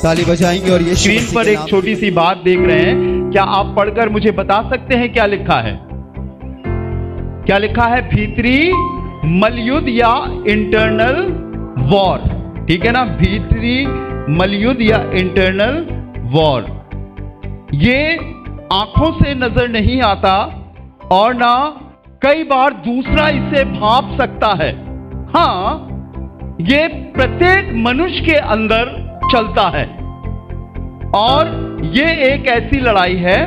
ताली बजाएंगे और ये स्क्रीन पर एक छोटी सी बात देख रहे हैं, क्या आप पढ़कर मुझे बता सकते हैं क्या लिखा है? क्या लिखा है? भीतरी मलयुद्ध या इंटरनल वॉर। ठीक है ना, भीतरी मलयुद्ध या इंटरनल वॉर। ये आंखों से नजर नहीं आता और ना कई बार दूसरा इसे भांप सकता है। हां, ये प्रत्येक मनुष्य के अंदर चलता है और ये एक ऐसी लड़ाई है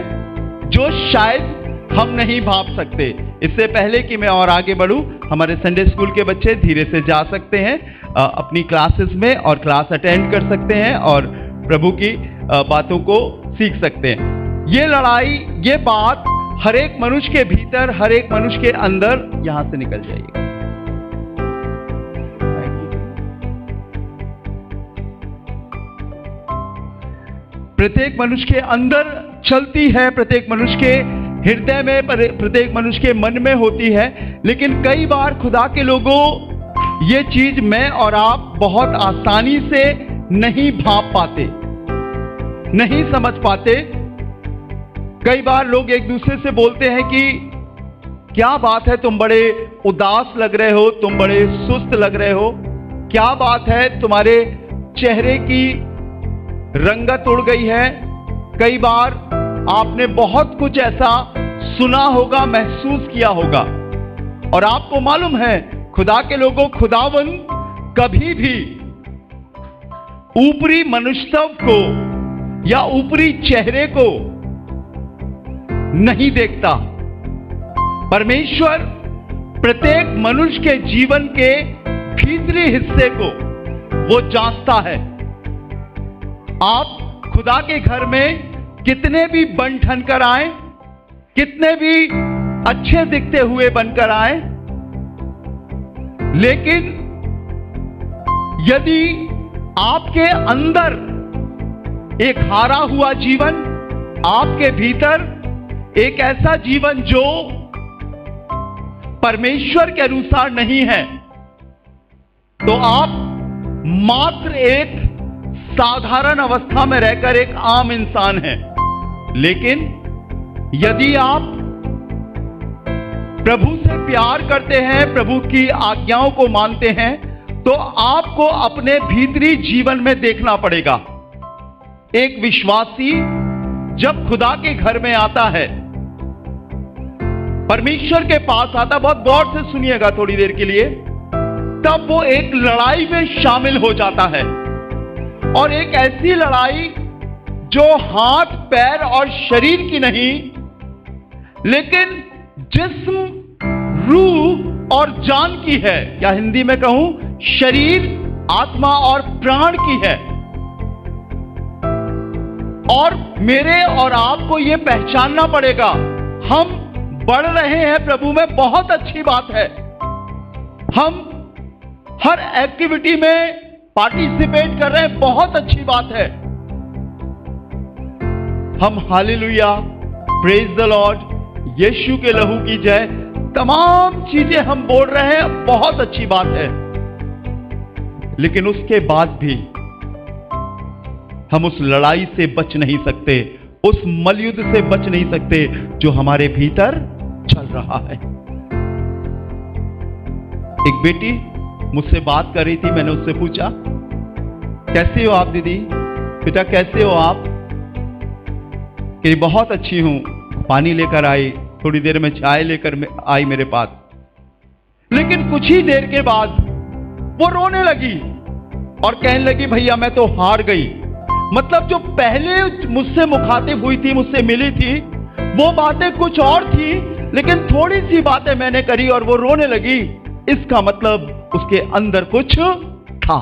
जो शायद हम नहीं भांप सकते। इससे पहले कि मैं और आगे बढ़ूं, हमारे संडे स्कूल के बच्चे धीरे से जा सकते हैं अपनी क्लासेस में और क्लास अटेंड कर सकते हैं और प्रभु की बातों को सीख सकते हैं। ये लड़ाई, ये बात हर एक मनुष्य के भीतर, हर एक मनुष्य के अंदर यहां से निकल जाएगी। प्रत्येक मनुष्य के अंदर चलती है, प्रत्येक मनुष्य के हृदय में, प्रत्येक मनुष्य के मन में होती है। लेकिन कई बार खुदा के लोगों, ये चीज मैं और आप बहुत आसानी से नहीं भांप पाते, नहीं समझ पाते। कई बार लोग एक दूसरे से बोलते हैं कि क्या बात है, तुम बड़े उदास लग रहे हो, तुम बड़े सुस्त लग रहे हो, क्या बात है, तुम्हारे चेहरे की रंगत उड़ गई है। कई बार आपने बहुत कुछ ऐसा सुना होगा, महसूस किया होगा और आपको मालूम है खुदा के लोगों, खुदावन कभी भी ऊपरी मनुष्यत्व को या ऊपरी चेहरे को नहीं देखता। परमेश्वर प्रत्येक मनुष्य के जीवन के भीतरी हिस्से को वो जांचता है। आप खुदा के घर में कितने भी बन ठन कर आए, कितने भी अच्छे दिखते हुए बनकर आए, लेकिन यदि आपके अंदर एक हारा हुआ जीवन, आपके भीतर एक ऐसा जीवन जो परमेश्वर के अनुसार नहीं है, तो आप मात्र एक साधारण अवस्था में रहकर एक आम इंसान हैं। लेकिन यदि आप प्रभु से प्यार करते हैं, प्रभु की आज्ञाओं को मानते हैं, तो आपको अपने भीतरी जीवन में देखना पड़ेगा। एक विश्वासी जब खुदा के घर में आता है, परमेश्वर के पास आता, बहुत गौर से सुनिएगा थोड़ी देर के लिए, तब वो एक लड़ाई में शामिल हो जाता है। और एक ऐसी लड़ाई जो हाथ, पैर और शरीर की नहीं, लेकिन जिस्म, रूह और जान की है, या हिंदी में कहूं शरीर, आत्मा और प्राण की है। और मेरे और आपको यह पहचानना पड़ेगा, हम बढ़ रहे हैं प्रभु में, बहुत अच्छी बात है। हम हर एक्टिविटी में पार्टिसिपेट कर रहे हैं, बहुत अच्छी बात है। हम हालेलुया, प्रेज द लॉर्ड, यीशु के लहू की जय, तमाम चीजें हम बोल रहे हैं, बहुत अच्छी बात है। लेकिन उसके बाद भी हम उस लड़ाई से बच नहीं सकते, उस मलयुद्ध से बच नहीं सकते जो हमारे भीतर चल रहा है। एक बेटी मुझसे बात कर रही थी, मैंने उससे पूछा कैसे हो आप दीदी, बेटा कैसे हो आप? कि बहुत अच्छी हूं, पानी लेकर आई, थोड़ी देर में चाय लेकर आई मेरे पास। लेकिन कुछ ही देर के बाद वो रोने लगी और कहने लगी भैया मैं तो हार गई। मतलब जो पहले मुझसे मुखातिब हुई थी, मुझसे मिली थी, वो बातें कुछ और थी, लेकिन थोड़ी सी बातें मैंने करी और वो रोने लगी। इसका मतलब उसके अंदर कुछ था।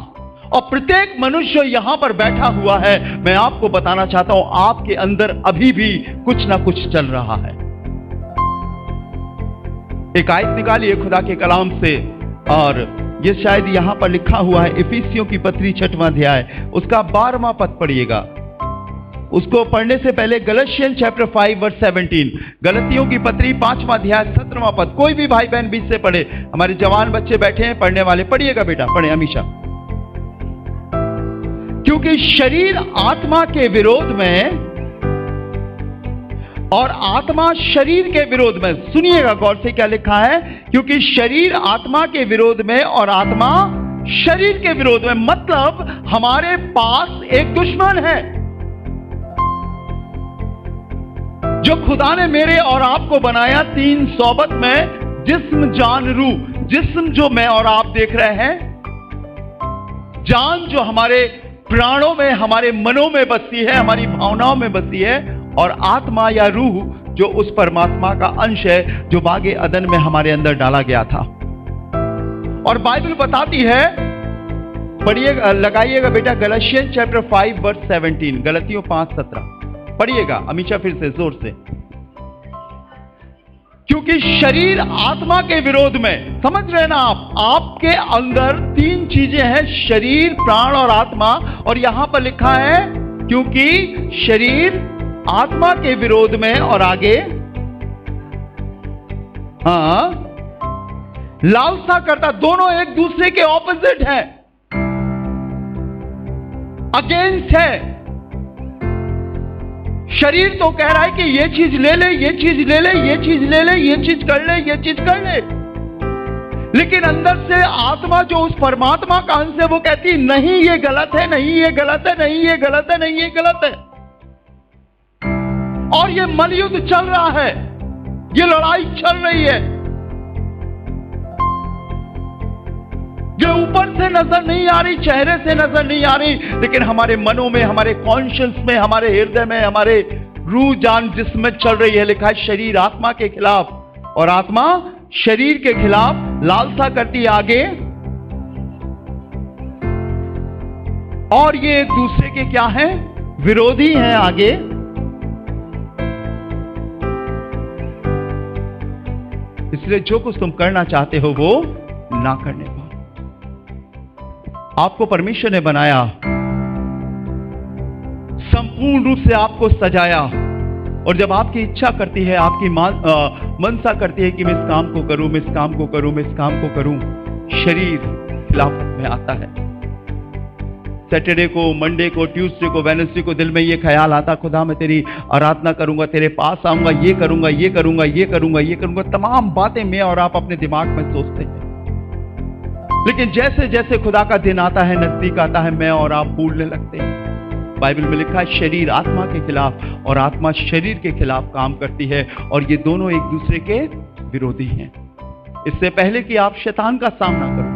और प्रत्येक मनुष्य यहां पर बैठा हुआ है, मैं आपको बताना चाहता हूं, आपके अंदर अभी भी कुछ ना कुछ चल रहा है। एक आयत निकालिए खुदा के कलाम से, और ये शायद यहां पर लिखा हुआ है, इफिसियों की पत्री 6वां अध्याय, उसका 12वां पद पढ़िएगा। उसको पढ़ने से पहले गलतियन चैप्टर 5 वर्स 17, गलतियों की पत्री 5वां अध्याय 17वां पद। कोई भी भाई बहन बीच से पढ़े, हमारे जवान बच्चे बैठे हैं पढ़ने वाले, पढ़िएगा बेटा, पढ़े हमेशा। क्योंकि शरीर आत्मा के विरोध में और आत्मा शरीर के विरोध में, सुनिएगा गौर से क्या लिखा है, क्योंकि शरीर आत्मा के विरोध में और आत्मा शरीर के विरोध में, मतलब हमारे पास एक दुश्मन है। जो खुदा ने मेरे और आपको बनाया तीन सोबत में, जिस्म जान रूह। जिस्म जो मैं और आप देख रहे हैं, जान जो हमारे प्राणों में, हमारे मनों में बसती है, हमारी भावनाओं में बसती है, और आत्मा या रूह जो उस परमात्मा का अंश है जो बागे अदन में हमारे अंदर डाला गया था। और बाइबल बताती है, पढ़िएगा, लगाइएगा बेटा, गलातियन चैप्टर 5 वर्स 17, गलतियों 5:17 पढ़िएगा हमेशा फिर से जोर से। क्योंकि शरीर आत्मा के विरोध में, समझ रहे ना आप, आपके अंदर तीन चीजें हैं, शरीर, प्राण और आत्मा, और यहां पर लिखा है क्योंकि शरीर आत्मा के विरोध में, और आगे लालसा करता, दोनों एक दूसरे के ऑपोजिट है, अगेंस्ट है। शरीर तो कह रहा है कि ये चीज ले ले, ये चीज ले ले, ये चीज ले ले, ये चीज कर ले, ये चीज कर ले, लेकिन अंदर से आत्मा जो उस परमात्मा का अंश है वो कहती नहीं ये गलत है, नहीं ये गलत है, नहीं ये गलत है, नहीं ये गलत है। और ये मलयुद्ध चल रहा है, ये लड़ाई चल रही है, जो ऊपर से नजर नहीं आ रही, चेहरे से नजर नहीं आ रही, लेकिन हमारे मनों में, हमारे कॉन्शियस में, हमारे हृदय में, हमारे रूह जान जिसमें चल रही है। लिखा है शरीर आत्मा के खिलाफ और आत्मा शरीर के खिलाफ लालसा करती है आगे, और ये एक दूसरे के क्या हैं? विरोधी हैं आगे। इसलिए जो कुछ तुम करना चाहते हो वो ना करने पाओ। आपको परमेश्वर ने बनाया, संपूर्ण रूप से आपको सजाया, और जब आपकी इच्छा करती है, आपकी मनसा करती है कि मैं इस काम को करूं, मैं इस काम को करूं, मैं इस काम को करूं, शरीर खिलाफत में आता है। सैटरडे को, मंडे को, ट्यूसडे को, वेडनेसडे को दिल में ये ख्याल आता, खुदा मैं तेरी आराधना करूंगा, तेरे पास आऊंगा, ये करूंगा, ये करूंगा, ये करूंगा, ये करूंगा। तमाम बातें मैं और आप अपने दिमाग में सोचते हैं, लेकिन जैसे जैसे खुदा का दिन आता है, नजदीक आता है, मैं और आप भूलने लगते हैं। बाइबल में लिखा है शरीर आत्मा के खिलाफ और आत्मा शरीर के खिलाफ काम करती है, और ये दोनों एक दूसरे के विरोधी हैं। इससे पहले कि आप शैतान का सामना करो,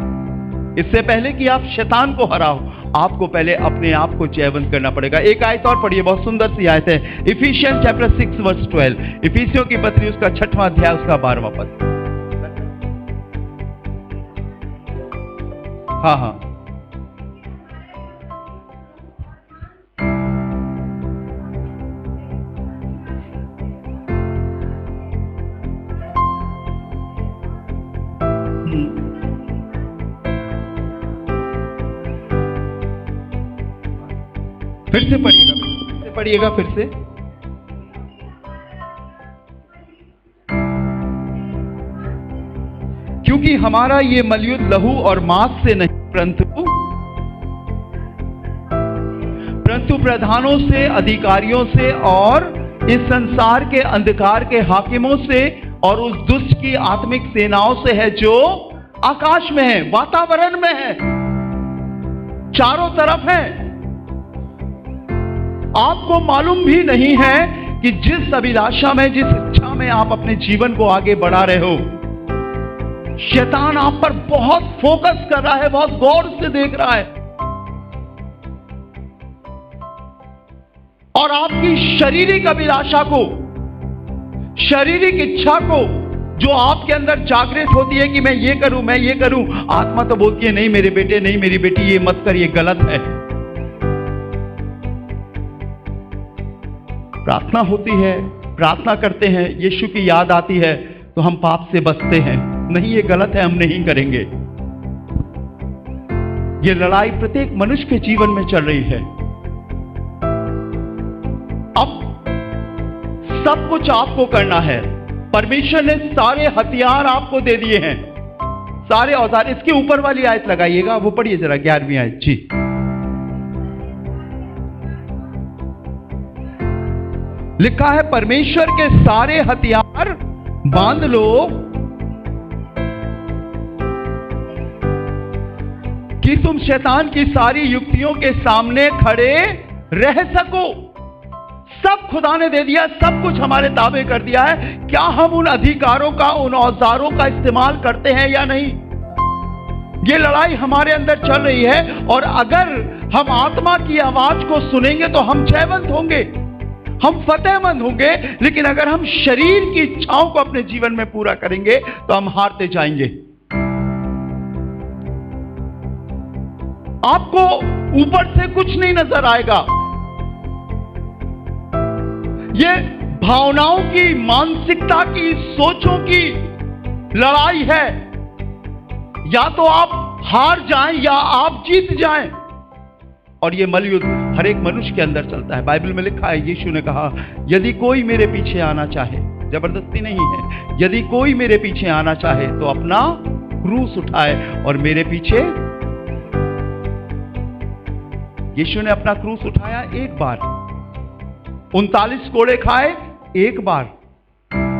इससे पहले कि आप शैतान को हराओ, आपको पहले अपने आप को जयवंत करना पड़ेगा। एक आयत और पढ़िए, बहुत सुंदर सी आयत है, इफिशियंस चैप्टर 6 वर्स 12, इफिसियों की पत्री उसका 6वां अध्याय उसका 12वां पद। हाँ हाँ, फिर से पढ़िएगा, फिर से। क्योंकि हमारा ये मलयुद्ध लहू और मांस से नहीं, परंतु प्रधानों से, अधिकारियों से, और इस संसार के अंधकार के हाकिमों से, और उस दुष्ट की आत्मिक सेनाओं से है जो आकाश में है, वातावरण में है, चारों तरफ है। आपको मालूम भी नहीं है कि जिस अभिलाषा में, जिस इच्छा में आप अपने जीवन को आगे बढ़ा रहे हो, शैतान आप पर बहुत फोकस कर रहा है, बहुत गौर से देख रहा है, और आपकी शारीरिक अभिलाषा को, शारीरिक इच्छा को, जो आपके अंदर जागृत होती है कि मैं ये करूं, मैं ये करूं, आत्मा तो बोलती है नहीं मेरे बेटे, नहीं मेरी बेटी, ये मत कर, ये गलत है। प्रार्थना होती है, प्रार्थना करते हैं, यीशु की याद आती है तो हम पाप से बचते हैं, नहीं ये गलत है, हम नहीं करेंगे। ये लड़ाई प्रत्येक मनुष्य के जीवन में चल रही है। अब सब कुछ आपको करना है, परमेश्वर ने सारे हथियार आपको दे दिए हैं, सारे औजार। इसके ऊपर वाली आयत लगाइएगा, वो पढ़िए जरा, 11वीं आयत जी। लिखा है परमेश्वर के सारे हथियार बांध लो कि तुम शैतान की सारी युक्तियों के सामने खड़े रह सको। सब खुदा ने दे दिया, सब कुछ हमारे ताबे कर दिया है। क्या हम उन अधिकारों का, उन औजारों का इस्तेमाल करते हैं या नहीं? ये लड़ाई हमारे अंदर चल रही है, और अगर हम आत्मा की आवाज को सुनेंगे तो हम जयवंत होंगे, हम फतेहमंद होंगे। लेकिन अगर हम शरीर की इच्छाओं को अपने जीवन में पूरा करेंगे तो हम हारते जाएंगे। आपको ऊपर से कुछ नहीं नजर आएगा। ये भावनाओं की, मानसिकता की, सोचों की लड़ाई है। या तो आप हार जाएं या आप जीत जाएं। और ये मलयुद्ध हर एक मनुष्य के अंदर चलता है। बाइबल में लिखा है, यीशु ने कहा, यदि कोई मेरे पीछे आना चाहे, जबरदस्ती नहीं है, यदि कोई मेरे पीछे आना चाहे तो अपना क्रूस उठाए और मेरे पीछे। यीशु ने अपना क्रूस उठाया एक बार, 39 कोड़े खाए एक बार,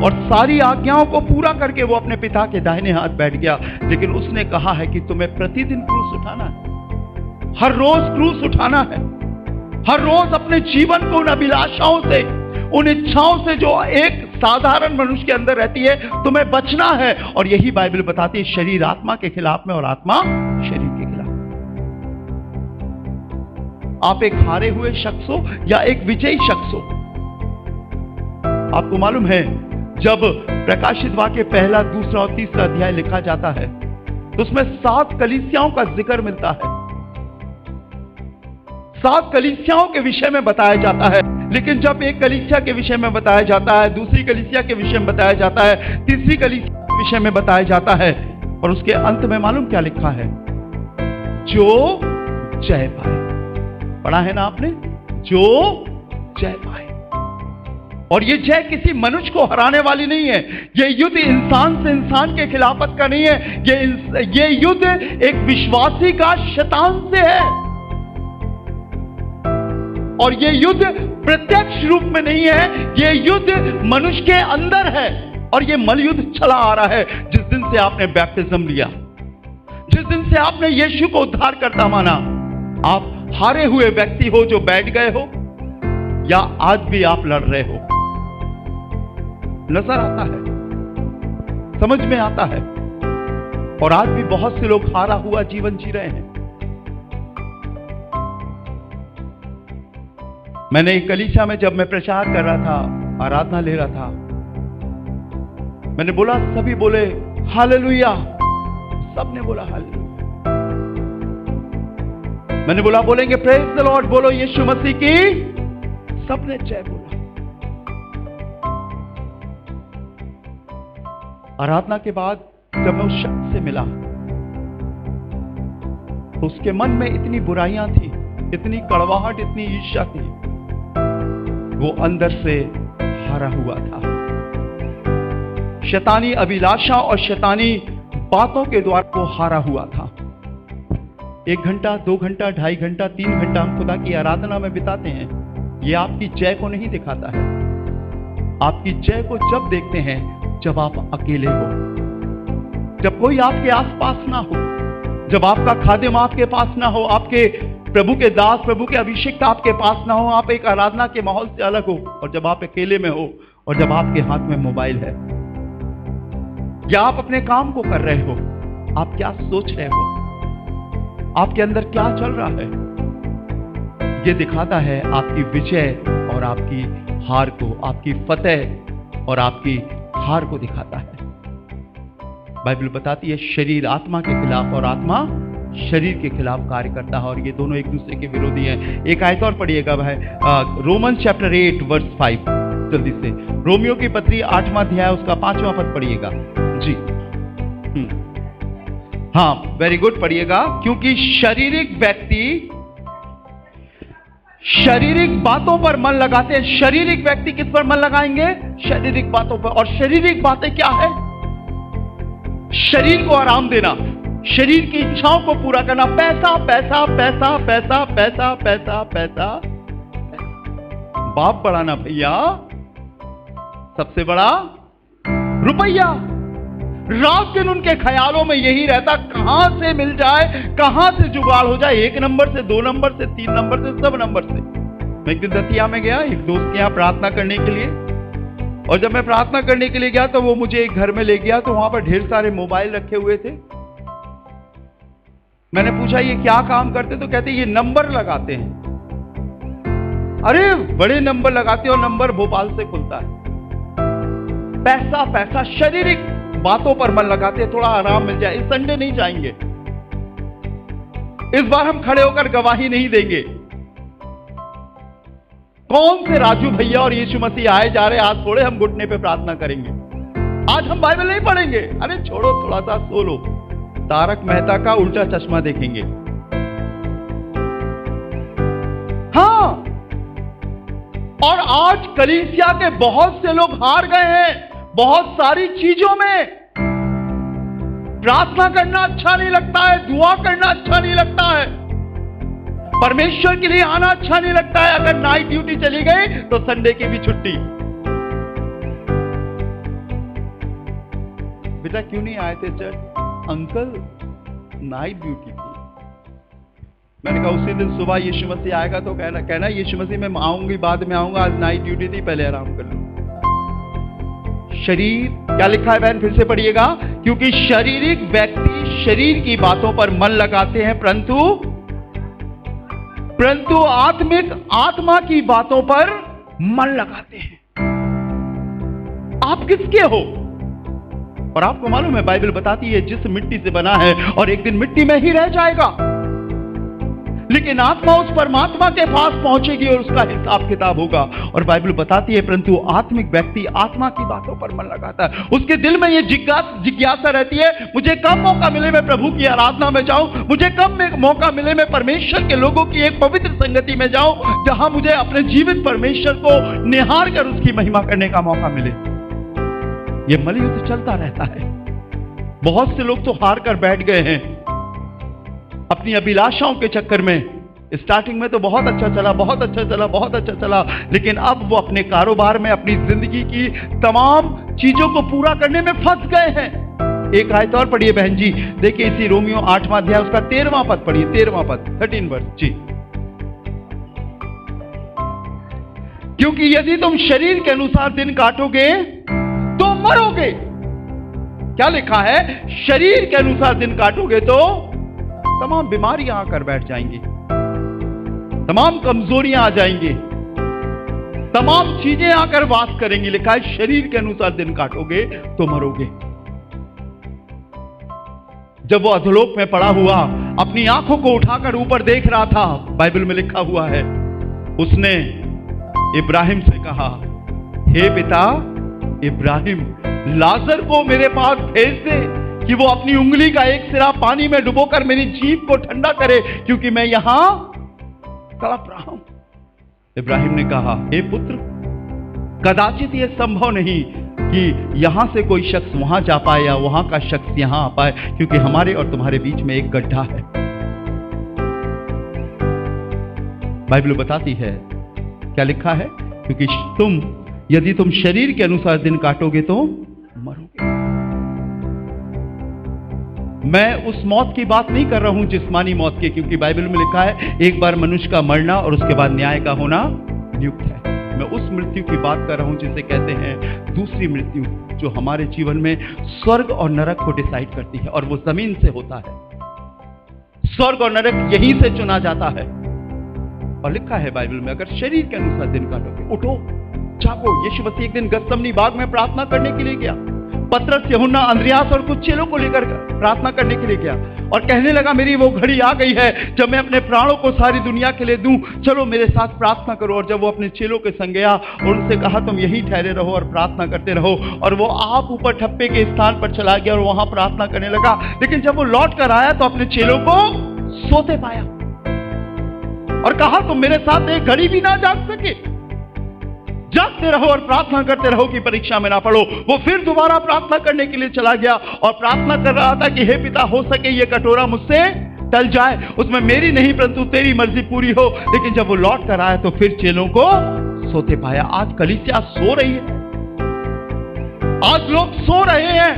और सारी आज्ञाओं को पूरा करके वो अपने पिता के दाहिने हाथ बैठ गया। लेकिन उसने कहा है कि तुम्हें प्रतिदिन क्रूस उठाना है, हर रोज क्रूस उठाना है, हर रोज अपने जीवन को उन अभिलाषाओं से, उन इच्छाओं से जो एक साधारण मनुष्य के अंदर रहती है, तुम्हें बचना है। और यही बाइबल बताती है, शरीर आत्मा के खिलाफ में और आत्मा शरीर के खिलाफ। आप एक हारे हुए शख्स हो या एक विजयी शख्स हो। आपको मालूम है, जब प्रकाशित वाक्य पहला, दूसरा और तीसरा अध्याय लिखा जाता है तो उसमें 7 कलीसियाओं का जिक्र मिलता है। 7 कलीसियाओं के विषय में बताया जाता है। लेकिन जब एक कलीसिया के विषय में बताया जाता है, दूसरी कलीसिया के विषय में बताया जाता है, तीसरी कलीसिया के विषय में बताया जाता है, और उसके अंत में मालूम क्या लिखा है? जो जय पाए। पढ़ा है ना आपने? जो जय पाए। और ये जय किसी मनुष्य को हराने वाली नहीं है। ये युद्ध इंसान से इंसान के खिलाफत का नहीं है। ये युद्ध एक विश्वासी का शैतान से है। और ये युद्ध प्रत्यक्ष रूप में नहीं है, ये युद्ध मनुष्य के अंदर है। और ये मलयुद्ध चला आ रहा है जिस दिन से आपने बैप्टिज्म लिया, जिस दिन से आपने यीशु को उद्धारकर्ता माना। आप हारे हुए व्यक्ति हो जो बैठ गए हो, या आज भी आप लड़ रहे हो। नजर आता है, समझ में आता है। और आज भी बहुत से लोग हारा हुआ जीवन जी रहे हैं। मैंने एक कलीसिया में जब मैं प्रचार कर रहा था, आराधना ले रहा था, मैंने बोला, सभी बोले हालेलुया, सबने बोला हालेलुया। मैंने बोला, बोलेंगे प्रेज द लॉर्ड, बोलो यीशु मसीह की, सबने जय बोला। आराधना के बाद जब मैं उस शख्स से मिला तो उसके मन में इतनी बुराइयां थी, इतनी कड़वाहट, इतनी ईर्ष्या थी। वो अंदर से हारा हुआ था। शैतानी अभिलाषा और शैतानी बातों के द्वारा वो हारा हुआ था। 1 घंटा, 2 घंटा, 2.5 घंटा, 3 घंटा हम खुदा की आराधना में बिताते हैं। ये आपकी जय को नहीं दिखाता है। आपकी जय को जब देखते हैं जब आप अकेले हो, जब कोई आपके आसपास ना हो, जब आपका खादिम आपके पास ना हो, आपके प्रभु के दास, प्रभु के अभिषिक्त आपके पास ना हो, आप एक आराधना के माहौल से अलग हो, और जब आप अकेले में हो, और जब आपके हाथ में मोबाइल है, या आप अपने काम को कर रहे हो, आप क्या सोच रहे हो, आपके अंदर क्या चल रहा है, ये दिखाता है आपकी विजय और आपकी हार को, आपकी फतेह और आपकी हार को दिखाता है। बाइबल बताती है शरीर आत्मा के खिलाफ और आत्मा शरीर के खिलाफ कार्य करता है, और ये दोनों एक दूसरे के विरोधी हैं। एक आयत और पढ़िएगा भाई, रोमन चैप्टर 8 वर्स 5, जल्दी से। रोमियो की पत्री 8वां अध्याय उसका 5वां पद पढ़िएगा जी। हाँ, वेरी गुड, पढ़िएगा। क्योंकि शारीरिक व्यक्ति शारीरिक बातों पर मन लगाते हैं। शारीरिक व्यक्ति किस पर मन लगाएंगे? शारीरिक बातों पर। और शारीरिक बातें क्या है? शरीर को आराम देना, शरीर की इच्छाओं को पूरा करना, पैसा पैसा पैसा पैसा पैसा पैसा पैसा, बाप बढ़ाना भैया, सबसे बड़ा रुपया। रात दिन उनके ख्यालों में यही रहता, कहां से मिल जाए, कहां से जुगाड़ हो जाए, 1 नंबर से, 2 नंबर से, 3 नंबर से, सब नंबर से। मैं एक दिन दतिया में गया एक दोस्त के यहां प्रार्थना करने के लिए, और जब मैं प्रार्थना करने के लिए गया तो वो मुझे एक घर में ले गया, तो वहां पर ढेर सारे मोबाइल रखे हुए थे। मैंने पूछा ये क्या काम करते, तो कहते ये नंबर लगाते हैं। अरे बड़े नंबर लगाते हो, नंबर भोपाल से खुलता है। पैसा पैसा, शारीरिक बातों पर मन लगाते, थोड़ा आराम मिल जाए। इस संडे नहीं जाएंगे, इस बार हम खड़े होकर गवाही नहीं देंगे। कौन से राजू भैया और यीशु मसीह आए जा रहे, आज थोड़े हम घुटने पे प्रार्थना करेंगे, आज हम बाइबल नहीं पढ़ेंगे। अरे छोड़ो, थोड़ा सा सो लो, तारक मेहता का उल्टा चश्मा देखेंगे। हां, और आज कलीसिया के बहुत से लोग हार गए हैं बहुत सारी चीजों में। प्रार्थना करना अच्छा नहीं लगता है, दुआ करना अच्छा नहीं लगता है, परमेश्वर के लिए आना अच्छा नहीं लगता है। अगर नाइट ड्यूटी चली गई तो संडे की भी छुट्टी। बेटा क्यों नहीं आए थे चर्च? अंकल नाइट ड्यूटी थी। मैंने कहा उसी दिन सुबह यीशु मसीह आएगा तो कहना यीशु मसीह मैं आऊंगी, बाद में आऊंगा, आज नाइट ड्यूटी थी, पहले आराम कर लो। शरीर, क्या लिखा है बहन, फिर से पढ़िएगा। क्योंकि शारीरिक व्यक्ति शरीर की बातों पर मन लगाते हैं, परंतु आत्मिक आत्मा की बातों पर मन लगाते हैं। आप किसके हो? और आपको मालूम है बाइबल बताती है जिस मिट्टी से बना है और एक दिन मिट्टी में ही रह जाएगा, लेकिन आत्मा उस परमात्मा के पास पहुंचेगी और उसका हिसाब किताब होगा। और बाइबल बताती है परंतु आत्मिक व्यक्ति आत्मा की बातों पर मन लगाता है। उसके दिल में यह जिज्ञासा रहती है, मुझे कब मौका मिले मैं प्रभु की आराधना में जाऊं, मुझे कब मौका मिले मैं परमेश्वर के लोगों की एक पवित्र संगति में जाऊं, जहां मुझे अपने जीवित परमेश्वर को निहार कर उसकी महिमा करने का मौका मिले। यह मलयुद्ध चलता रहता है। बहुत से लोग तो हार कर बैठ गए हैं अपनी अभिलाषाओं के चक्कर में। स्टार्टिंग में तो बहुत अच्छा चला, बहुत अच्छा चला, बहुत अच्छा चला, लेकिन अब वो अपने कारोबार में, अपनी जिंदगी की तमाम चीजों को पूरा करने में फंस गए हैं। एक आयत और पढ़िए बहन जी, देखिए इसी रोमियो 8वां अध्याय उसका 13वां पद पढ़िए, 13वां पद, 13 वर्ष जी। क्योंकि यदि तुम शरीर के अनुसार दिन काटोगे तो मरोगे। क्या लिखा है? शरीर के अनुसार दिन काटोगे तो तमाम बीमारियां आकर बैठ जाएंगी, तमाम कमजोरियां आ जाएंगी, तमाम चीजें आकर वास करेंगी। लिखा है शरीर के अनुसार दिन काटोगे तो मरोगे। जब वो अधोलोक में पड़ा हुआ अपनी आंखों को उठाकर ऊपर देख रहा था, बाइबल में लिखा हुआ है, उसने इब्राहिम से कहा, हे पिता इब्राहिम, लाजर को मेरे पास भेज दे कि वो अपनी उंगली का एक सिरा पानी में डुबोकर मेरी जीभ को ठंडा करे, क्योंकि मैं यहां तड़प रहा हूं। इब्राहिम ने कहा, हे पुत्र, कदाचित यह संभव नहीं कि यहां से कोई शख्स वहां जा पाए या वहां का शख्स यहां आ पाए, क्योंकि हमारे और तुम्हारे बीच में एक गड्ढा है। बाइबल बताती है, क्या लिखा है? क्योंकि यदि तुम शरीर के अनुसार दिन काटोगे तो मरोगे। मैं उस मौत की बात नहीं कर रहा हूं जिस्मानी मौत की, क्योंकि बाइबल में लिखा है एक बार मनुष्य का मरना और उसके बाद न्याय का होना नियुक्त है। मैं उस मृत्यु की बात कर रहा हूं जिसे कहते हैं दूसरी मृत्यु, जो हमारे जीवन में स्वर्ग और नरक को डिसाइड करती है, और वो जमीन से होता है। स्वर्ग और नरक यहीं से चुना जाता है। और लिखा है बाइबल में, अगर शरीर के अनुसार दिन काटोगे, उठो जागो। यीशु मसीह एक दिन गत्समनी बाग में प्रार्थना करने के लिए गया। पतरस, यूहन्ना, अंद्रयास और कुछ चेलों को लेकर प्रार्थना करने के लिए गया और कहने लगा, मेरी वो घड़ी आ गई है जब मैं अपने प्राणों को सारी दुनिया के लिए दूं, चलो मेरे साथ प्रार्थना करो। और जब वो अपने चेलों के संग गया और उनसे कहा, तुम यहीं ठहरे रहो और प्रार्थना करते रहो, और वो आप ऊपर ठप्पे के स्थान पर चला गया और वहां प्रार्थना करने लगा। लेकिन जब वो लौट कर आया तो अपने चेलों को सोते पाया और कहा, तुम मेरे साथ एक घड़ी भी ना जाग सके, जागते रहो और प्रार्थना करते रहो कि परीक्षा में ना पड़ो। वो फिर दोबारा प्रार्थना करने के लिए चला गया और प्रार्थना कर रहा था कि हे पिता, हो सके ये कटोरा मुझसे टल जाए, उसमें मेरी नहीं परंतु तेरी मर्जी पूरी हो। लेकिन जब वो लौट कर आया तो फिर चेलों को सोते पाया। आज कलीसिया सो रही है, आज लोग सो रहे हैं।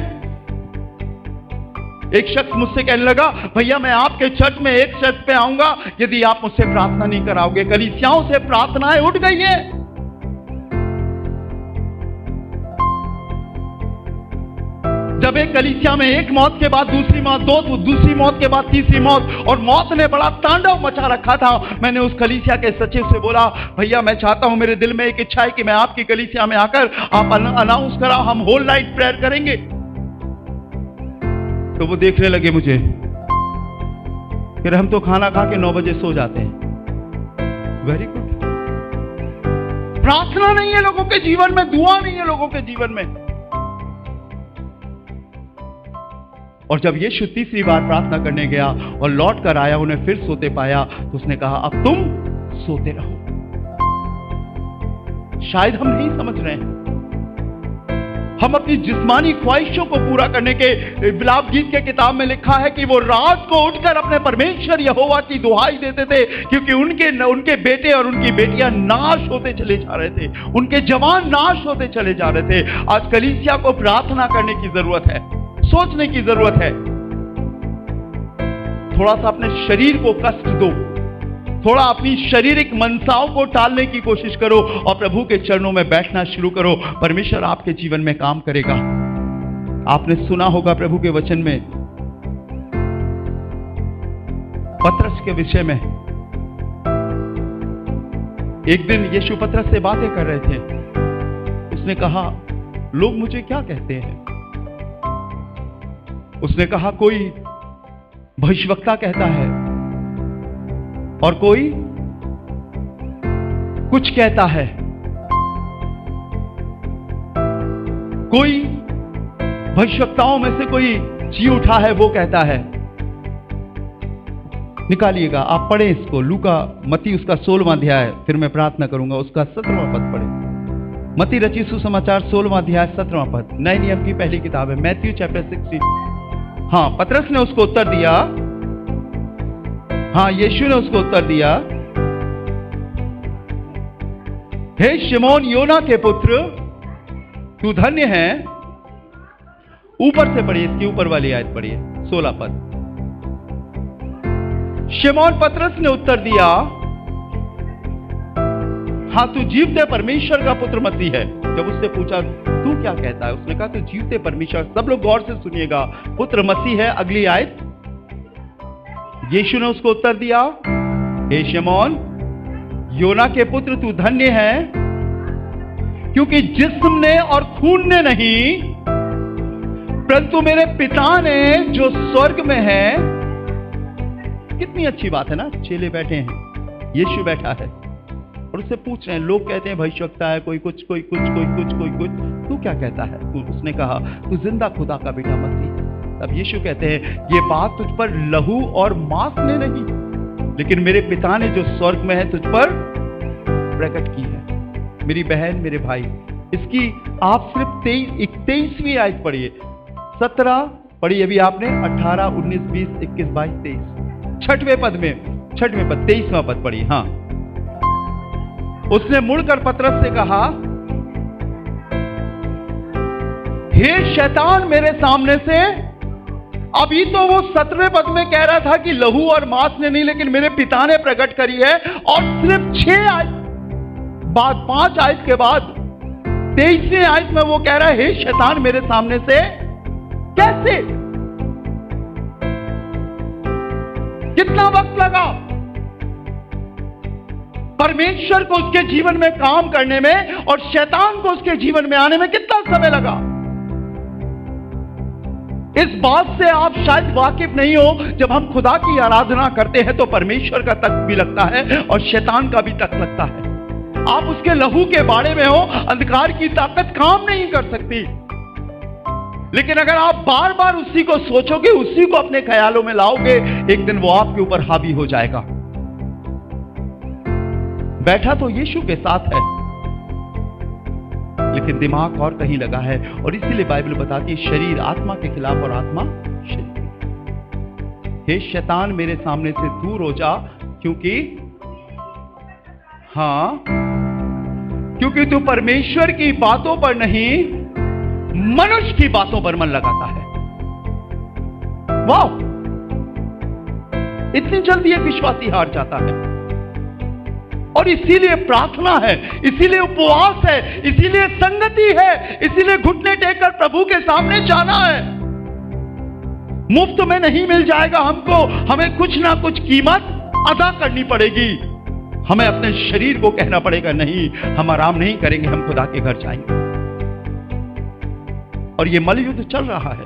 एक शख्स मुझसे कहने लगा, भैया मैं आपके चर्च में एक शर्त पे आऊंगा यदि आप मुझसे प्रार्थना नहीं कराओगे। कलीसियाओं से प्रार्थनाएं उठ गई हैं। जब एक कलीसिया में एक मौत के बाद दूसरी मौत, दूसरी मौत के बाद तीसरी मौत, और मौत ने बड़ा तांडव मचा रखा था, मैंने उस कलीसिया के सचिव से बोला, भैया मैं चाहता हूं, मेरे दिल में एक इच्छा है कि मैं आपकी कलीसिया में आकर आप अनाउंस कराओ, हम होल नाइट प्रेयर करेंगे। तो वो देखने लगे मुझे, फिर हम तो खाना खा के 9 बजे सो जाते हैं। Very good. प्रार्थना नहीं है लोगों के जीवन में, दुआ नहीं है लोगों के जीवन में। और जब यीशु तीसरी बार प्रार्थना करने गया और लौट कर आया, उन्हें फिर सोते पाया, तो उसने कहा, अब तुम सोते रहो। शायद हम नहीं समझ रहे हैं, हम अपनी जिस्मानी ख्वाहिशों को पूरा करने के, विलाप गीत के किताब में लिखा है कि वो रात को उठकर अपने परमेश्वर यहोवा की दुहाई देते थे, क्योंकि उनके बेटे और उनकी बेटियां नाश होते चले जा रहे थे, उनके जवान नाश होते चले जा रहे थे। आज कलीसिया को प्रार्थना करने की जरूरत है, सोचने की जरूरत है। थोड़ा सा अपने शरीर को कष्ट दो, थोड़ा अपनी शारीरिक मनसाओं को टालने की कोशिश करो और प्रभु के चरणों में बैठना शुरू करो। परमेश्वर आपके जीवन में काम करेगा। आपने सुना होगा प्रभु के वचन में पतरस के विषय में, एक दिन यीशु पतरस से बातें कर रहे थे। उसने कहा, लोग मुझे क्या कहते हैं? उसने कहा, कोई भविष्यवक्ता कहता है और कोई कुछ कहता है, कोई भविष्यवक्ताओं में से कोई जी उठा है वो कहता है। निकालिएगा, आप पढ़े इसको, लूका मत्ती उसका 16वां अध्याय, फिर मैं प्रार्थना करूंगा, उसका 17वां पद पढ़े। मत्ती रचित सुसमाचार 16वां अध्याय 17वां पद, नए नियम की पहली किताब है, मैथ्यू चैप्टर 16। हाँ, पतरस ने उसको उत्तर दिया, हाँ यीशु ने उसको उत्तर दिया, हे शिमोन योना के पुत्र, तू धन्य है। ऊपर से पढ़िए, इसकी ऊपर वाली आयत पढ़िए, 16 पद। शिमोन पतरस ने उत्तर दिया, हाँ तू जीवते परमेश्वर का पुत्र मसीह है। जब उससे पूछा तू क्या कहता है, उसने कहा तू जीवते परमेश्वर, सब लोग गौर से सुनिएगा, पुत्र मसीह है। अगली आयत, यीशु ने उसको उत्तर दिया, हे शिमोन योना के पुत्र, तू धन्य है, क्योंकि जिस्म ने और खून ने नहीं, परंतु मेरे पिता ने जो स्वर्ग में है। कितनी अच्छी बात है ना, चेले बैठे हैं, यीशु बैठा है और उससे पूछ रहे हैं, लोग कहते हैं भविष्यवक्ता है, कोई कुछ, कोई कुछ, कोई कुछ, कोई कुछ, तू क्या कहता है? उसने कहा, तू जिंदा खुदा का बेटा मसीह। तब यीशु कहते हैं, ये बात तुझ पर लहू और मांस ने नहीं, लेकिन मेरे पिता ने जो स्वर्ग में है तुझ पर प्रकट की है। मेरी बहन, मेरे भाई, इसकी आप सिर्फ 23वीं आयत पढ़िए, 17 पढ़िए अभी आपने, 18, 19, 20, 21, 22, 23, 6वें पद में, 6वें पद, 23वां पद पढ़िए। हाँ, उसने मुड़कर पतरस से कहा, हे शैतान मेरे सामने से। अभी तो वो 17वें पद में कह रहा था कि लहू और मांस ने नहीं, लेकिन मेरे पिता ने प्रकट करी है, और सिर्फ 6 आयत बाद, 5 आयत के बाद 23वीं आयत में वो कह रहा है, हे शैतान मेरे सामने से। कैसे? कितना वक्त लगा परमेश्वर को उसके जीवन में काम करने में, और शैतान को उसके जीवन में आने में कितना समय लगा? इस बात से आप शायद वाकिफ नहीं हो, जब हम खुदा की आराधना करते हैं तो परमेश्वर का तख्त भी लगता है और शैतान का भी तख्त लगता है। आप उसके लहू के बाड़े में हो, अंधकार की ताकत काम नहीं कर सकती। लेकिन अगर आप बार बार उसी को सोचोगे, उसी को अपने ख्यालों में लाओगे, एक दिन वो आपके ऊपर हावी हो जाएगा। बैठा तो यीशु के साथ है, लेकिन दिमाग और कहीं लगा है, और इसीलिए बाइबल बताती है, शरीर आत्मा के खिलाफ और आत्मा शरीर। हे शैतान मेरे सामने से दूर हो जा, क्योंकि क्योंकि तू परमेश्वर की बातों पर नहीं, मनुष्य की बातों पर मन लगाता है। वाह, इतनी जल्दी एक विश्वासी हार जाता है। और इसीलिए प्रार्थना है, इसीलिए उपवास है, इसीलिए संगति है, इसीलिए घुटने टेककर प्रभु के सामने जाना है। मुफ्त में नहीं मिल जाएगा हमको, हमें कुछ ना कुछ कीमत अदा करनी पड़ेगी। हमें अपने शरीर को कहना पड़ेगा, नहीं, हम आराम नहीं करेंगे, हम खुदा के घर जाएंगे। और ये मलयुद्ध चल रहा है।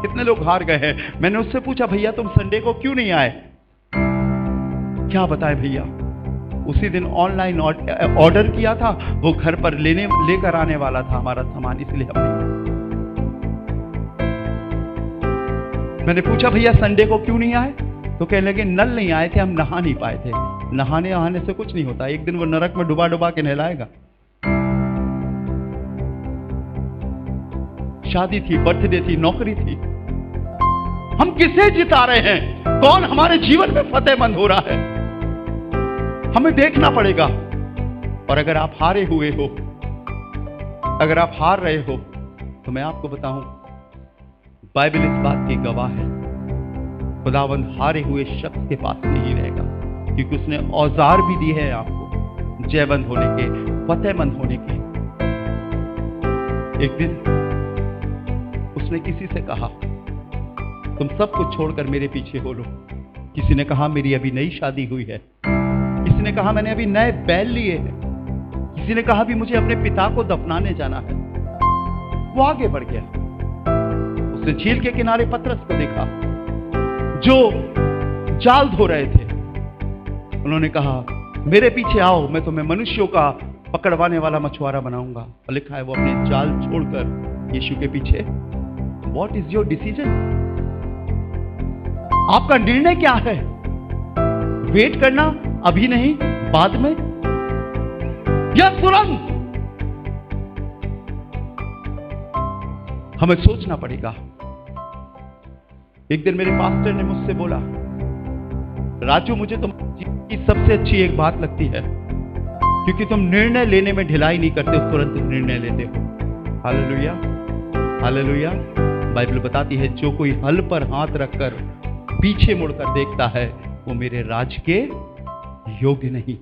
कितने लोग हार गए हैं। मैंने उससे पूछा, भैया तुम संडे को क्यों नहीं आए? क्या बताएं भैया, उसी दिन ऑनलाइन ऑर्डर किया था, वो घर पर लेकर आने वाला था हमारा सामान, इसलिए हम नहीं। मैंने पूछा, भैया संडे को क्यों नहीं आए? तो कहने लगे, नल नहीं आए थे, हम नहा नहीं पाए थे। नहाने से कुछ नहीं होता, एक दिन वो नरक में डुबा डुबा के नहलाएगा। शादी थी, बर्थडे थी, नौकरी थी, हम किसे जिता रहे हैं? कौन हमारे जीवन में फतेहमंद हो रहा है? हमें देखना पड़ेगा। और अगर आप हारे हुए हो, अगर आप हार रहे हो, तो मैं आपको बताऊं, बाइबल इस बात की गवाह है, खुदावंद हारे हुए शख्स के पास नहीं रहेगा, क्योंकि उसने औजार भी दिए हैं आपको जयवंत होने के, फतेहमंद होने के। एक दिन उसने किसी से कहा, तुम सब कुछ छोड़कर मेरे पीछे हो लो। किसी ने कहा, मेरी अभी नई शादी हुई है। किसी ने कहा, मैंने अभी नए बैल लिए हैं। किसी ने कहा, भी मुझे अपने पिता को दफनाने जाना है। वो आगे बढ़ गया। उसने झील के किनारे पतरस को देखा जो जाल धो रहे थे। उन्होंने कहा, मेरे पीछे आओ, मैं तुम्हें मनुष्यों का पकड़वाने वाला मछुआरा बनाऊंगा। और लिखा है, वो अपने जाल छोड़कर यीशु के पीछे। What is your decision? आपका निर्णय क्या है? वेट करना, अभी नहीं, बाद में, या तुरंत? हमें सोचना पड़ेगा। एक दिन मेरे पास्टर ने मुझसे बोला, राजू, मुझे तुम्हारी सबसे अच्छी एक बात लगती है, क्योंकि तुम निर्णय लेने में ढिलाई नहीं करते, तुरंत निर्णय लेते हो। Hallelujah, hallelujah. बाइबल बताती है, जो कोई हल पर हाथ रखकर पीछे मुड़कर देखता है, वो मेरे राज के योग्य नहीं।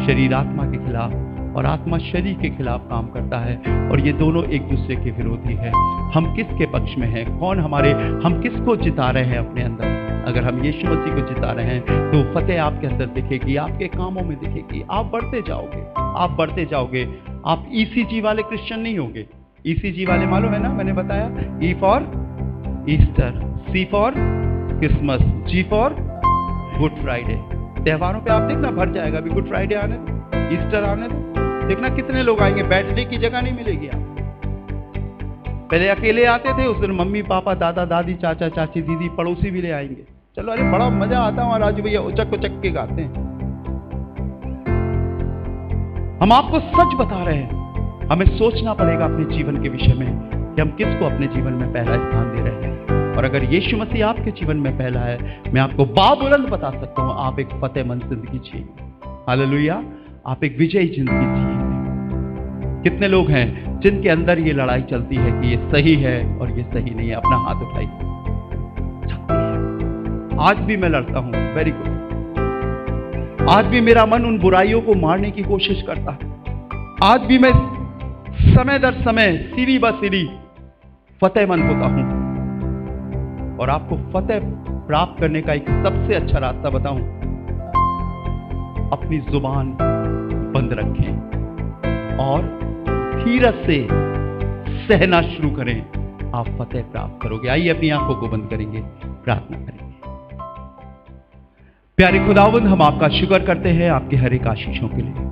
शरीर आत्मा के खिलाफ और आत्मा शरीर के खिलाफ काम करता है, और ये दोनों एक दूसरे के विरोधी है। हम किसके पक्ष में हैं? कौन हमारे, हम किसको जिता रहे हैं अपने अंदर? अगर हम यीशु मसीह को जिता रहे हैं, तो फतेह आपके अंदर दिखेगी, आपके कामों में दिखेगी। आप बढ़ते जाओगे, आप बढ़ते जाओगे। आप ECG वाले क्रिश्चियन नहीं होंगे। ECG वाले मालूम है ना, मैंने बताया, E for Easter, C for Christmas, G for good Friday. त्योहारों पे आप देखना भर जाएगा। अभी गुड फ्राइडे आने दो, ईस्टर आने दो, देखना कितने लोग आएंगे। बैठने की जगह नहीं मिलेगी। आप पहले अकेले आते थे, उस दिन मम्मी पापा, दादा दादी, चाचा चाची, दीदी, पड़ोसी भी ले आएंगे। चलो, अरे बड़ा मजा आता है, राजू भैया उचक उचक के गाते हैं। हम आपको सच बता रहे हैं। हमें सोचना पड़ेगा अपने जीवन के विषय में कि हम किसको अपने जीवन में पहला स्थान दे रहे हैं। और अगर यीशु मसीह आपके जीवन में पहला है, मैं आपको बाबुलंद बता सकता हूं, आप एक फतेहमंद जिंदगी जिएंगे। हालेलुया, आप एक विजयी जिंदगी जिएंगे। कितने लोग हैं जिनके अंदर ये लड़ाई चलती है कि ये सही है और ये सही नहीं है? अपना हाथ उठाइए। आज भी मैं लड़ता हूं, वेरी गुड। आज भी मेरा मन उन बुराइयों को मारने की कोशिश करता है। आज भी मैं समय दर समय, सीढ़ी ब सीढ़ी फतेहमंद होता हूं। और आपको फतेह प्राप्त करने का एक सबसे अच्छा रास्ता बताऊं, अपनी जुबान बंद रखें और धीरज से सहना शुरू करें। आप फतेह प्राप्त करोगे। आइए अपनी आंखों को बंद करेंगे, प्रार्थना करेंगे। प्यारे खुदावंद, हम आपका शुक्र करते हैं आपके हर एक आशीषों के लिए।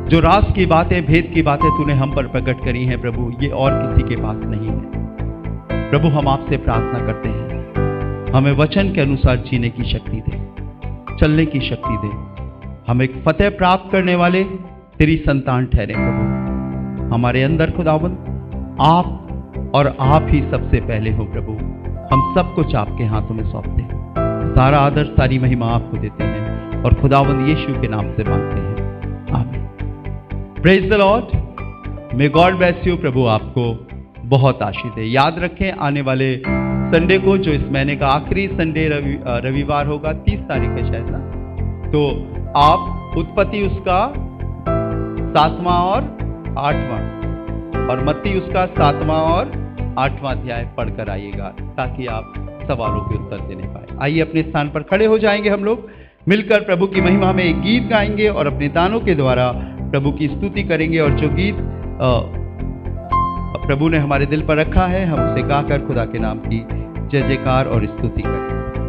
जो राज की बातें, भेद की बातें तूने हम पर प्रकट करी हैं प्रभु, ये और किसी के पास नहीं है। प्रभु, हम आपसे प्रार्थना करते हैं, हमें वचन के अनुसार जीने की शक्ति दे, चलने की शक्ति दे। हम एक फतेह प्राप्त करने वाले तेरी संतान ठहरे प्रभु। हमारे अंदर खुदावंद आप और आप ही सबसे पहले हो प्रभु। हम सब कुछ आपके हाथों में सौंपते हैं। सारा आदर, सारी महिमा आपको देते हैं और खुदावंद यीशु के नाम से मांगते हैं, आमीन। Praise the lord. May God bless you. प्रभु आपको बहुत आशीष दे। याद रखें, आने वाले संडे को, जो इस महीने का आखिरी संडे रविवार होगा, 30 तारीख है शायद ना, तो आप उत्पत्ति उसका 7वां और 8वां और मत्ती उसका 7वां और 8वां अध्याय पढ़कर आइएगा, ताकि आप सवालों के उत्तर देने पाए। आइए अपने स्थान पर खड़े हो जाएंगे। हम लोग मिलकर प्रभु की महिमा में एक गीत गाएंगे और अपने दानों के द्वारा प्रभु की स्तुति करेंगे। और जो गीत प्रभु ने हमारे दिल पर रखा है, हम उसे गाकर खुदा के नाम की जय जयकार और स्तुति करें।